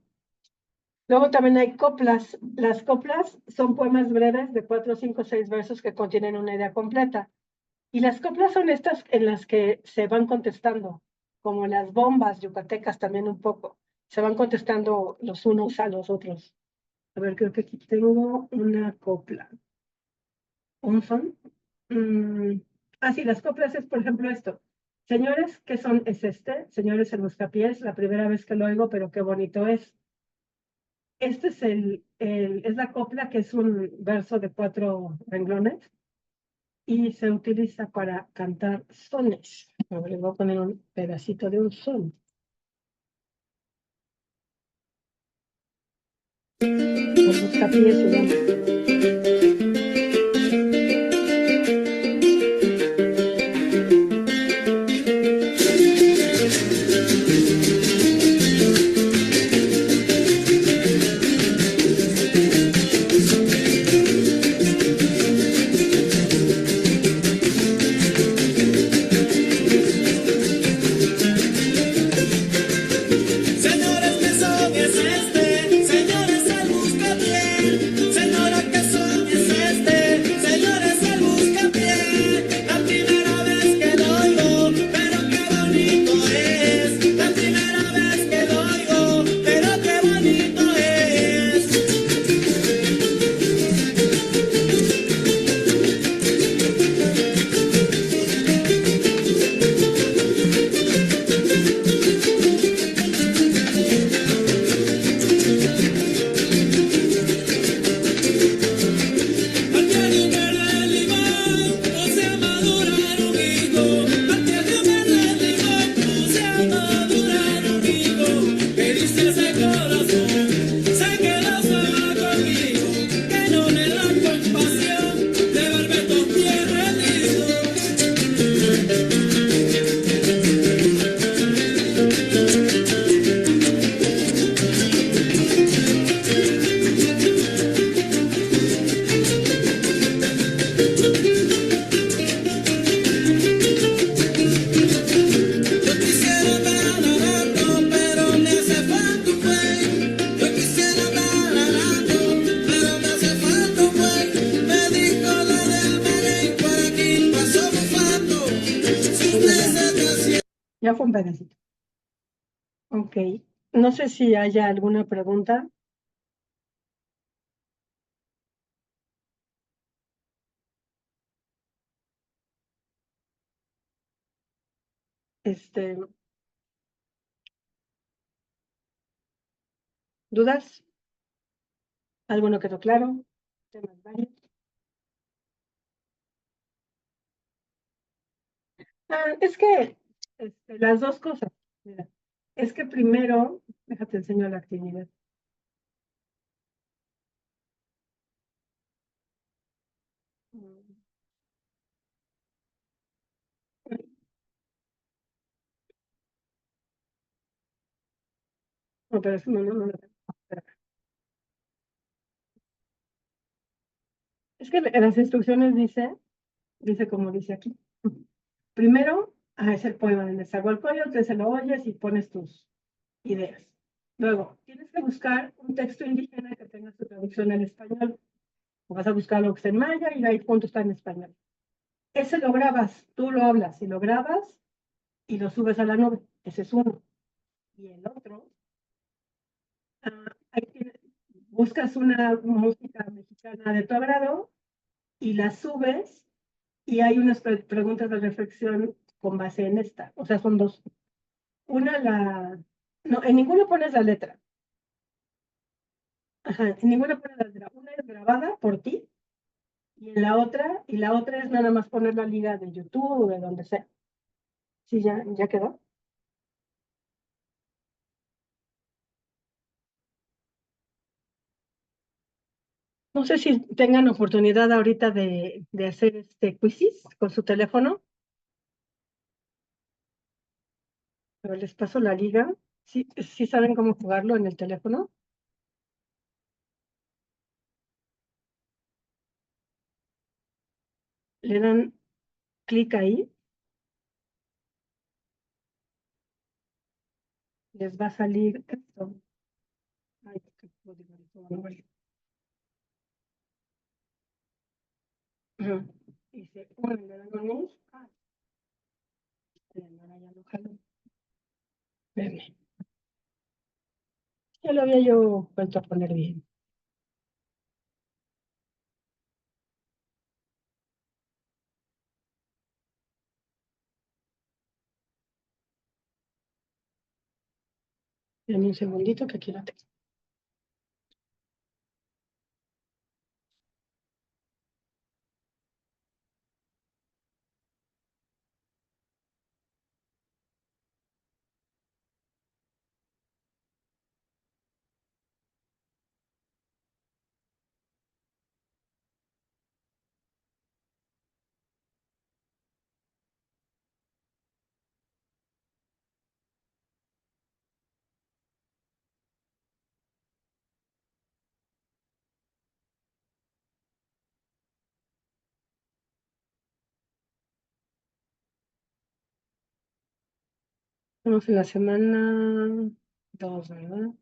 Luego también hay coplas. Las coplas son poemas breves de 4, 5, 6 versos que contienen una idea completa. Y las coplas son estas en las que se van contestando, como las bombas yucatecas también un poco. Se van contestando los unos a los otros. A ver, creo que aquí tengo una copla. ¿Un son? Sí, las coplas es, por ejemplo, esto. Señores, ¿qué son? Es Señores en Buscapiés, la primera vez que lo oigo, pero qué bonito es. Este es la copla, que es un verso de 4 renglones y se utiliza para cantar sones. A ver, les voy a poner un pedacito de un son. Por Buscapiés se llama. Señores, ¿qué son es este? Señores, al buscapié. Señora, ¿qué Ya fue un pedacito. Ok. No sé si haya alguna pregunta. Este, ¿dudas? ¿Algo no quedó claro? ¿Temas varios? Es que las dos cosas. Mira, es que primero, déjate enseño la actividad. Mm, No, pero no. Espera. Es que en las instrucciones dice como dice aquí. Primero, es el poema de Nezahualcóyotl, que se lo oyes y pones tus ideas. Luego, tienes que buscar un texto indígena que tenga su traducción en español. O vas a buscar lo que está en maya y ahí punto está en español. Ese lo grabas, tú lo hablas y lo grabas y lo subes a la nube. Ese es uno. Y el otro, buscas una música mexicana de tu agrado y la subes y hay unas preguntas de reflexión con base en esta. O sea, son dos. Una no, en ninguno pones la letra. Ajá, en ninguna pones la letra. Una es grabada por ti y la otra es nada más poner la liga de YouTube o de donde sea. Sí, ya quedó. No sé si tengan oportunidad ahorita de hacer este quizzes con su teléfono, pero les paso la liga. Sí saben cómo jugarlo en el teléfono. Le dan clic ahí, les va a salir esto. Ay, qué código de todo memoria. Ujú. Dice, le dan un link. Ahora ya lo jalo. Espérenme. Ya lo había yo vuelto a poner bien. Denme un segundito que aquí la tengo. Estamos en la semana 2, ¿verdad?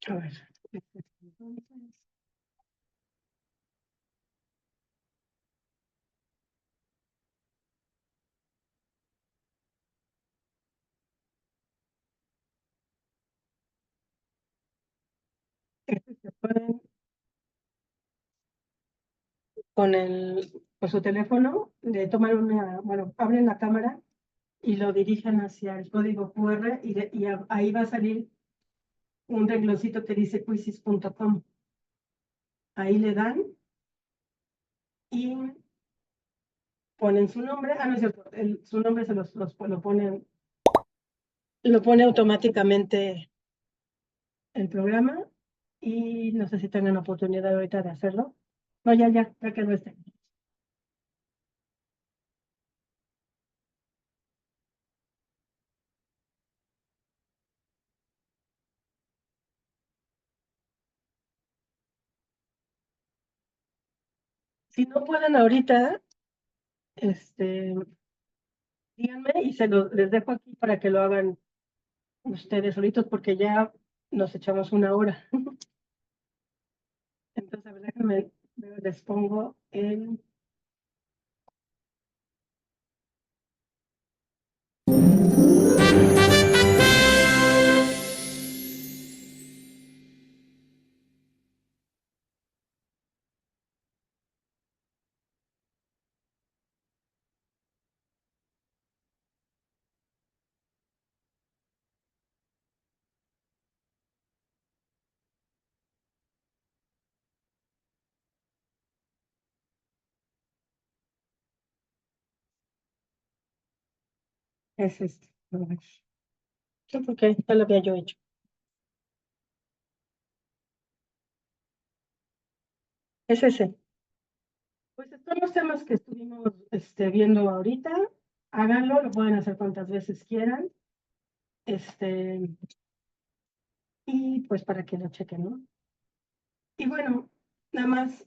A ver. Entonces, se pueden con su teléfono, le toman bueno, abren la cámara y lo dirigen hacia el código QR y ahí va a salir un rengloncito que dice quizzes.com. Ahí le dan y ponen su nombre. No es cierto, su nombre se lo pone automáticamente el programa y no sé si tengan oportunidad ahorita de hacerlo. No, ya quedó este. Si no pueden ahorita, díganme y les dejo aquí para que lo hagan ustedes solitos porque ya nos echamos una hora. Entonces, a ver, déjenme, les pongo el, Es este. A ver. Sí, porque ya lo había yo hecho. Es ese. Pues estos son los temas que estuvimos viendo ahorita. Háganlo, lo pueden hacer cuantas veces quieran. Y pues para que lo chequen, ¿no? Y bueno, nada más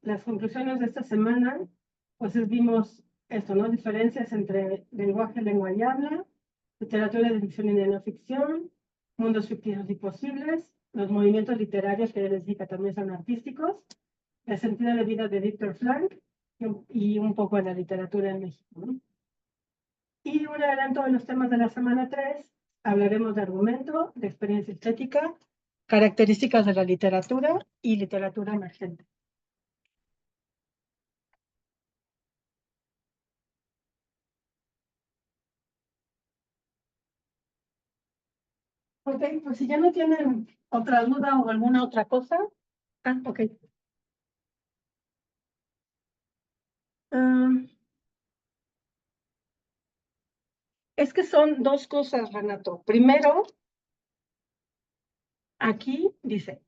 las conclusiones de esta semana, pues vimos esto, ¿no? Diferencias entre lenguaje, lengua y habla, literatura de ficción y de no ficción, mundos ficticios y posibles, los movimientos literarios que les dije también son artísticos, el sentido de vida de Víctor Frank y un poco de la literatura en México, ¿no? Y un adelanto de los temas de la semana 3, hablaremos de argumento, de experiencia estética, características de la literatura y literatura emergente. Ok, pues si ya no tienen otra duda o alguna otra cosa. Ok. Um, es que son dos cosas, Renato. Primero, aquí dice,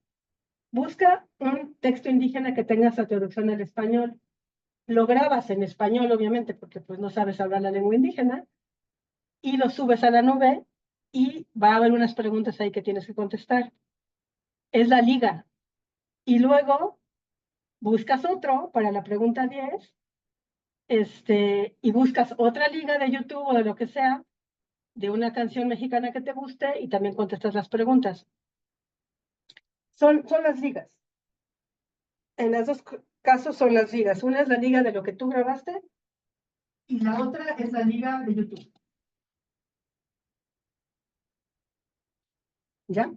busca un texto indígena que tenga su traducción al español. Lo grabas en español, obviamente, porque pues no sabes hablar la lengua indígena, y lo subes a la nube y va a haber unas preguntas ahí que tienes que contestar. Es la liga. Y luego buscas otro para la pregunta 10, y buscas otra liga de YouTube o de lo que sea, de una canción mexicana que te guste y también contestas las preguntas. Son las ligas. En los dos casos son las ligas. Una es la liga de lo que tú grabaste y la otra es la liga de YouTube. ¿Ya?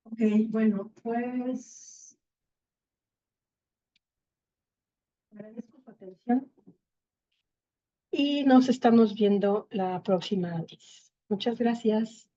Ok, bueno, pues agradezco su atención y nos estamos viendo la próxima vez. Muchas gracias.